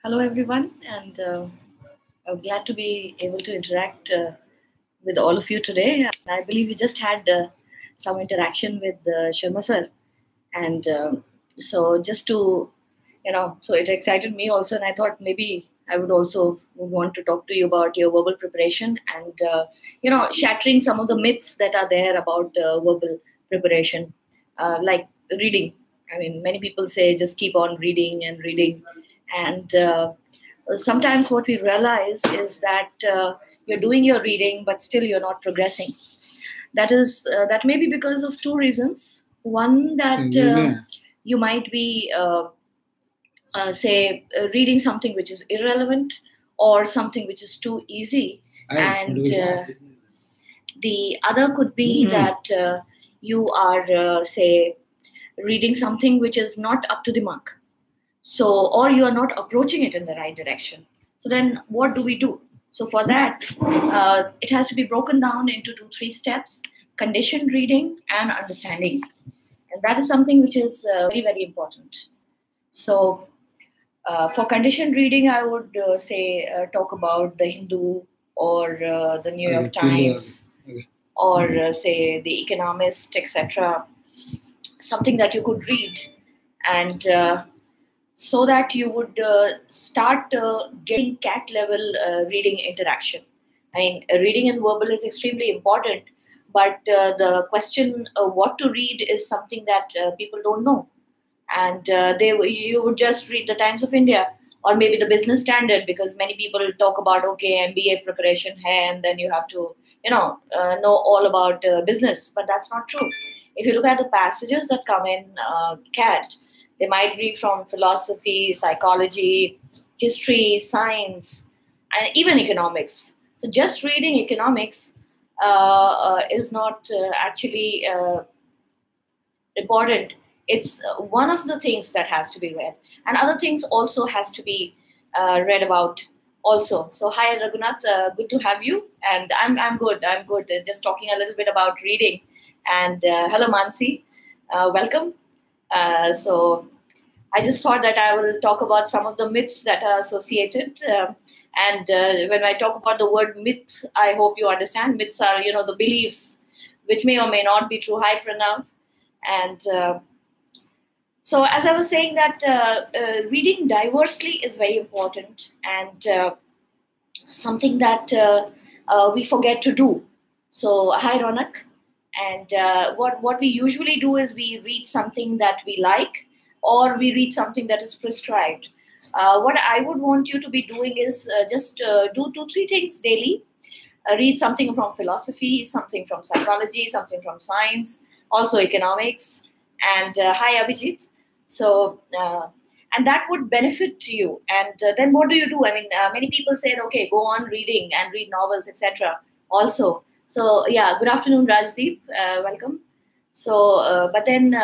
Hello, everyone, and I'm glad to be able to interact with all of you today. I believe we just had some interaction with Sharma sir, and so just to so it excited me also, and I thought maybe I would also would want to talk to you about your verbal preparation and shattering some of the myths that are there about verbal preparation, like reading. I mean, many people say just keep on reading and reading, and sometimes what we realize is that you're doing your reading, but still you're not progressing. That may be because of two reasons. One, that you might be reading something which is irrelevant or something which is too easy, and the other could be that you are reading something which is not up to the mark, so or you are not approaching it in the right direction. So then what do we do? So for that, it has to be broken down into 2 3 steps: conditioned reading and understanding, and that is something which is very very important. So for conditioned reading, I would talk about the Hindu or the New York Times, or say the Economist, etc. Something that you could read, and so that you would start getting cat level reading interaction. I mean, reading and verbal is extremely important, but the question what to read is something that people don't know, and you would just read the Times of India or maybe the Business Standard, because many people talk about okay, MBA preparation hai, and then you have to know all about business, but that's not true. If you look at the passages that come in CAT, they might be from philosophy, psychology, history, science, and even economics. So just reading economics is not actually important. It's one of the things that has to be read, and other things also has to be read about also. So hi Raghunath, good to have you, and I'm good. I'm good. Just talking a little bit about reading, and hello Mansi, welcome. So I just thought that I will talk about some of the myths that are associated. And when I talk about the word myth, I hope you understand. Myths are, the beliefs which may or may not be true. Hi, Pranav. And so, as I was saying, that reading diversely is very important, and something that we forget to do. So, hi, Ronak. And what we usually do is we read something that we like, or we read something that is prescribed. What I would want you to be doing is just do 2 3 things daily. Read something from philosophy, something from psychology, something from science, also economics. And hi, Abhijit. So, and that would benefit you. And then what do you do? I mean, many people say, okay, go on reading and read novels, etc. Also. So, yeah, good afternoon, Rajdeep. Welcome. So, but then,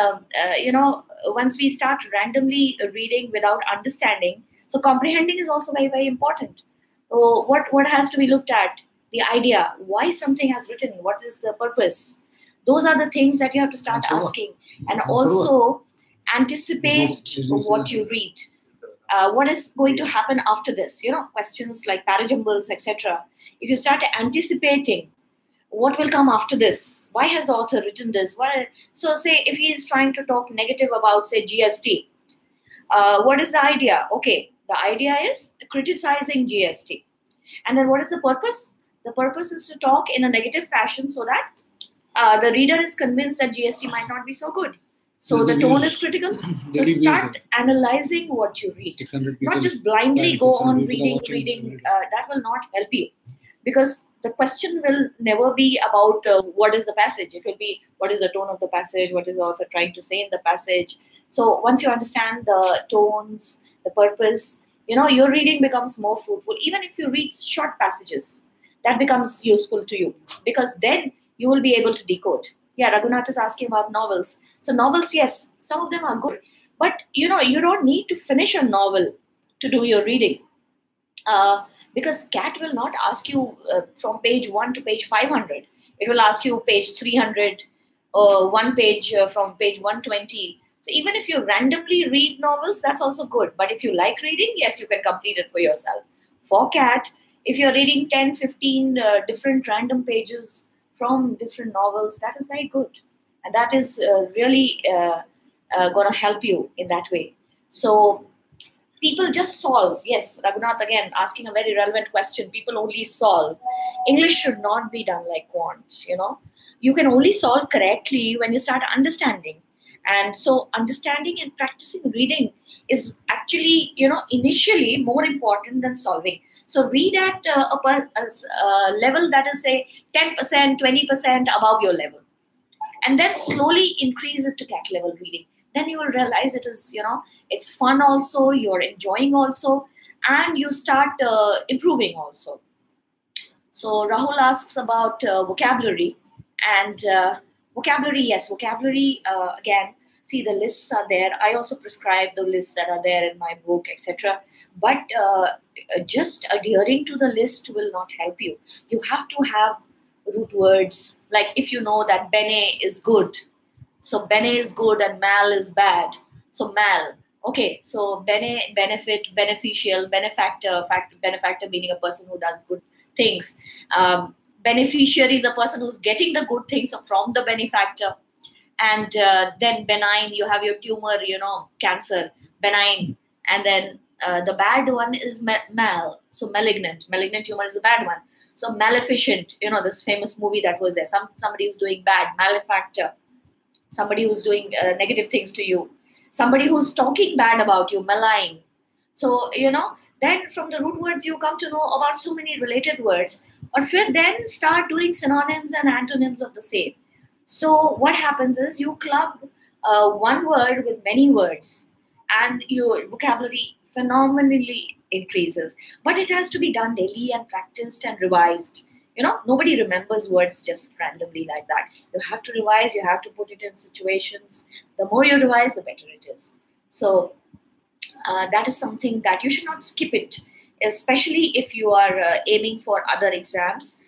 once we start randomly reading without understanding, so comprehending is also very, very important. So, what has to be looked at? The idea, why something has written, what is the purpose? Those are the things that you have to start asking, and also anticipate what you read. What is going to happen after this? Questions like parajumbles, etc. If you start anticipating what will come after this, why has the author written this, so say if he is trying to talk negative about, say, GST, what is the idea? Okay, the idea is criticizing GST, and then what is the purpose? The purpose is to talk in a negative fashion so that the reader is convinced that GST might not be so good. So the tone is critical. So start analyzing what you read, not just blindly go on reading. That will not help you, because the question will never be about what is the passage. It will be what is the tone of the passage, what is the author trying to say in the passage. So once you understand the tones, the purpose, your reading becomes more fruitful. Even if you read short passages, that becomes useful to you, because then you will be able to decode. Yeah, Raghunath is asking about novels. So novels, yes, some of them are good, but you don't need to finish a novel to do your reading. Because CAT will not ask you from page 1 to page 500. It will ask you page 300, one page from page 120. So even if you randomly read novels, that's also good. But if you like reading, yes, you can complete it for yourself. For CAT, if you're reading 10, 15 different random pages from different novels, that is very good. And that is really going to help you in that way. So people just solve. Yes, Raghunath again asking a very relevant question. People only solve. English should not be done like quants, you know. You can only solve correctly when you start understanding. And so understanding and practicing reading is actually, you know, initially more important than solving. So read at a level that is, say, 10%, 20% above your level, and then slowly increase it to CAT level reading. Then you will realize it is, you know, it's fun also, you're enjoying also, and you start improving also. So Rahul asks about vocabulary, and vocabulary, yes, vocabulary, again, see, the lists are there. I also prescribe the lists that are there in my book, etc. But just adhering to the list will not help you. You have to have root words. Like if you know that bene is good, so bene is good and mal is bad. So mal, okay. So bene, benefit, beneficial, benefactor, benefactor meaning a person who does good things. Beneficiary is a person who's getting the good things from the benefactor. And then benign, you have your tumor, you know, cancer, benign. And then the bad one is mal, so malignant. Malignant tumor is the bad one. So maleficent, you know, this famous movie that was there. Somebody who's doing bad, malefactor. Somebody who's doing negative things to you. Somebody who's talking bad about you, malign. So, you know, then from the root words, you come to know about so many related words. Or then start doing synonyms and antonyms of the same. So what happens is you club one word with many words, and your vocabulary phenomenally increases. But it has to be done daily and practiced and revised. You know, nobody remembers words just randomly like that. You have to revise, you have to put it in situations. The more you revise, the better it is. So that is something that you should not skip it, especially if you are aiming for other exams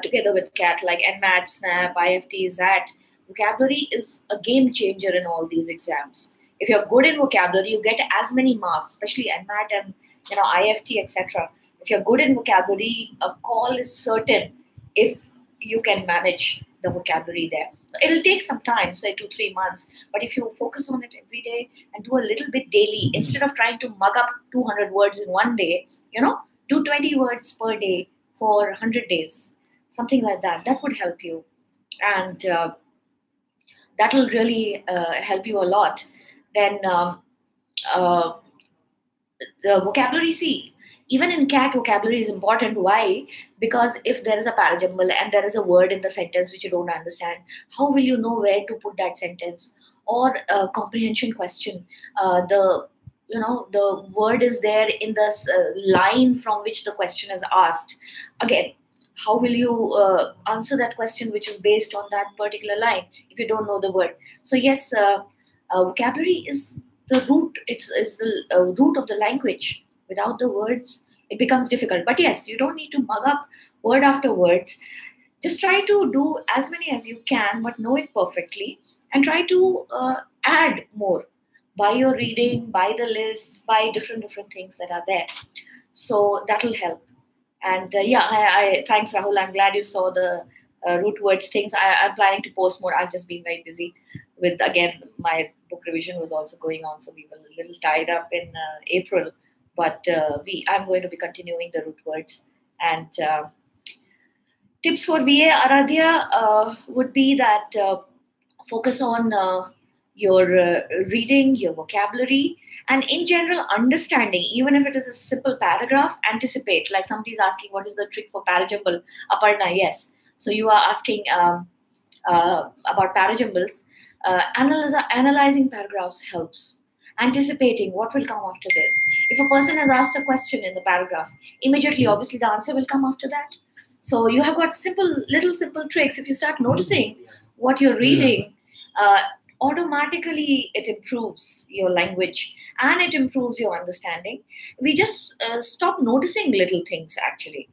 together with CAT like NMAT, SNAP, IFT, ZAT. Vocabulary is a game changer in all these exams. If you're good in vocabulary, you get as many marks, especially NMAT and, you know, IFT, etc. If you're good in vocabulary, a call is certain if you can manage the vocabulary there. It'll take some time, say 2-3 months, but if you focus on it every day and do a little bit daily, instead of trying to mug up 200 words in one day, you know, do 20 words per day for 100 days, something like that. That would help you, and that will really help you a lot. Then the vocabulary, see, even in CAT, vocabulary is important. Why? Because if there is a parajumble and there is a word in the sentence which you don't understand, how will you know where to put that sentence? Or a comprehension question, the word is there in the line from which the question is asked. Again, how will you answer that question which is based on that particular line if you don't know the word? So yes, vocabulary is the root. It's the root of the language. Without the words, it becomes difficult. But yes, you don't need to mug up word after word. Just try to do as many as you can, but know it perfectly, and try to add more by your reading, by the list, by different things that are there. So that will help. And I thanks, Rahul. I'm glad you saw the root words things. I'm planning to post more. I've just been very busy with, again, my book revision was also going on, so we were a little tied up in April. But I'm going to be continuing the root words. And tips for VA, Aradhya, would be that focus on your reading, your vocabulary, and in general understanding. Even if it is a simple paragraph, anticipate. Like somebody's asking, what is the trick for parajumble? Aparna, yes. So you are asking about parajumbles. Analyzing paragraphs helps. Anticipating what will come after this. If a person has asked a question in the paragraph, immediately, obviously, the answer will come after that. So you have got little simple tricks. If you start noticing what you're reading, automatically it improves your language and it improves your understanding. We just stop noticing little things actually,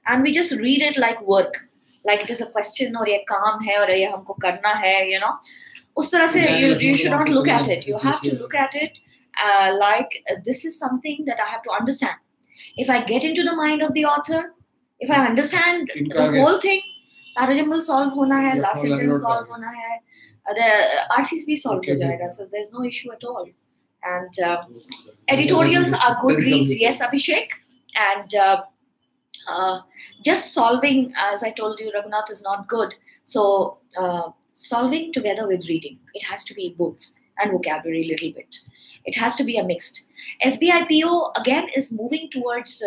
and we just read it like work, like it is a question or ye kaam hai or ye humko karna hai, you know. उस तरह से you should not look at it. You have to look at it like this is something that I have to understand. If I get into the mind of the author, if I understand the whole thing, Tarajambal solve hona hai, last sentence solve hona hai, the RCSB solve ho jayega. So there's no issue at all. And editorials are good reads, yes, Abhishek. And just solving, as I told you, Raghunath, is not good. So solving together with reading, it has to be both, and vocabulary a little bit. It has to be a mixed. SBI PO again is moving towards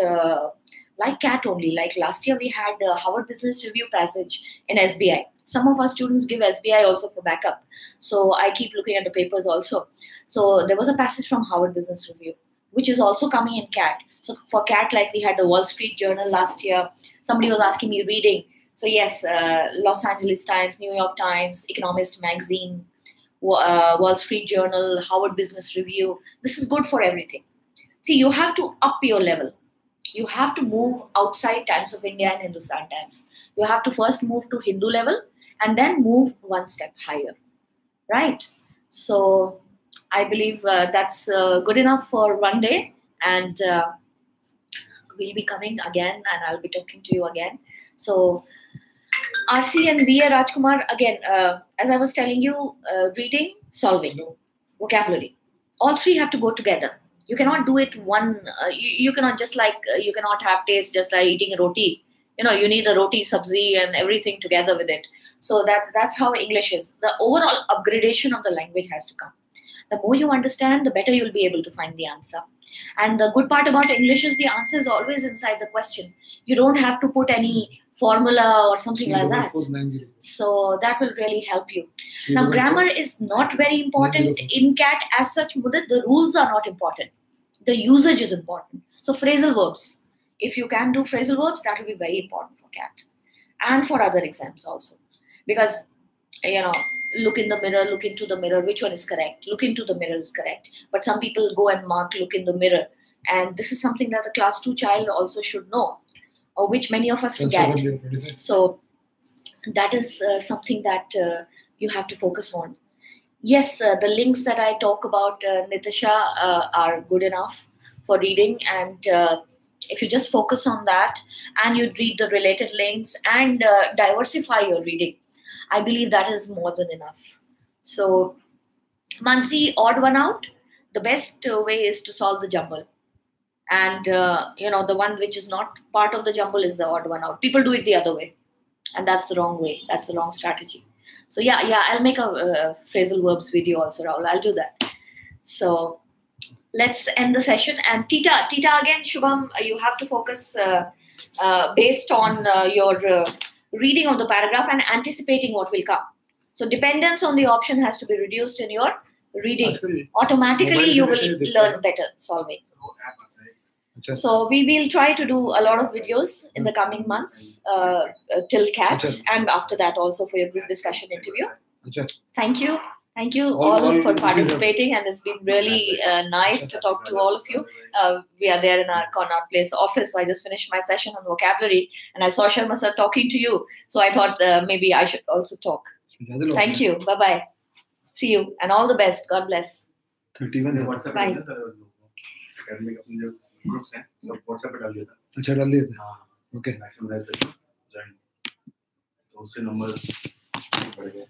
like CAT only. Like last year we had Harvard Business Review passage in SBI. Some of our students give SBI also for backup. So I keep looking at the papers also. So there was a passage from Harvard Business Review, which is also coming in CAT. So for CAT, like we had the Wall Street Journal last year, somebody was asking me reading. So yes, Los Angeles Times, New York Times, Economist Magazine, Wall Street Journal, Harvard Business Review. This is good for everything. See, you have to up your level. You have to move outside Times of India and Hindustan Times. You have to first move to Hindu level and then move one step higher, right? So I believe that's good enough for one day, and we'll be coming again and I'll be talking to you again. So RC and VA Rajkumar, again, as I was telling you, reading, solving, vocabulary. All three have to go together. You cannot do it one, you cannot just like, you cannot have taste just like eating a roti. You need a roti, sabzi and everything together with it. So that's how English is. The overall upgradation of the language has to come. The more you understand, the better you'll be able to find the answer. And the good part about English is the answer is always inside the question. You don't have to put any formula or something like that. So that will really help you. Now, grammar is not very important in CAT as such. The rules are not important. The usage is important. So phrasal verbs. If you can do phrasal verbs, that will be very important for CAT. And for other exams also. Because, look in the mirror, look into the mirror, which one is correct? Look into the mirror is correct. But some people go and mark look in the mirror. And this is something that the class 2 child also should know, or which many of us forget. So that is something that you have to focus on. Yes, the links that I talk about, Nitisha, are good enough for reading. And if you just focus on that and you read the related links and diversify your reading, I believe that is more than enough. So, Mansi, odd one out. The best way is to solve the jumble. And, the one which is not part of the jumble is the odd one out. People do it the other way. And that's the wrong way. That's the wrong strategy. So, yeah, I'll make a phrasal verbs video also, Rahul. I'll do that. So, let's end the session. And Tita again, Shubham, you have to focus based on your reading of the paragraph and anticipating what will come. So dependence on the option has to be reduced in your reading. Automatically, you will learn better solving. So we will try to do a lot of videos in the coming months till CAT, and after that also for your group discussion interview. Thank you. Thank you all for participating, and it's been really nice to talk to all of you. We are there in our Connaught Place office, so I just finished my session on vocabulary, and I saw Sharma sir talking to you, so I thought maybe I should also talk. Thank you. Bye-bye. See you, and all the best. God bless. 31 Bye. Groups हैं सब WhatsApp पे डाल दिया था अच्छा डाल दिया था हाँ okay national live session join तो उससे नंबर बढ़ गया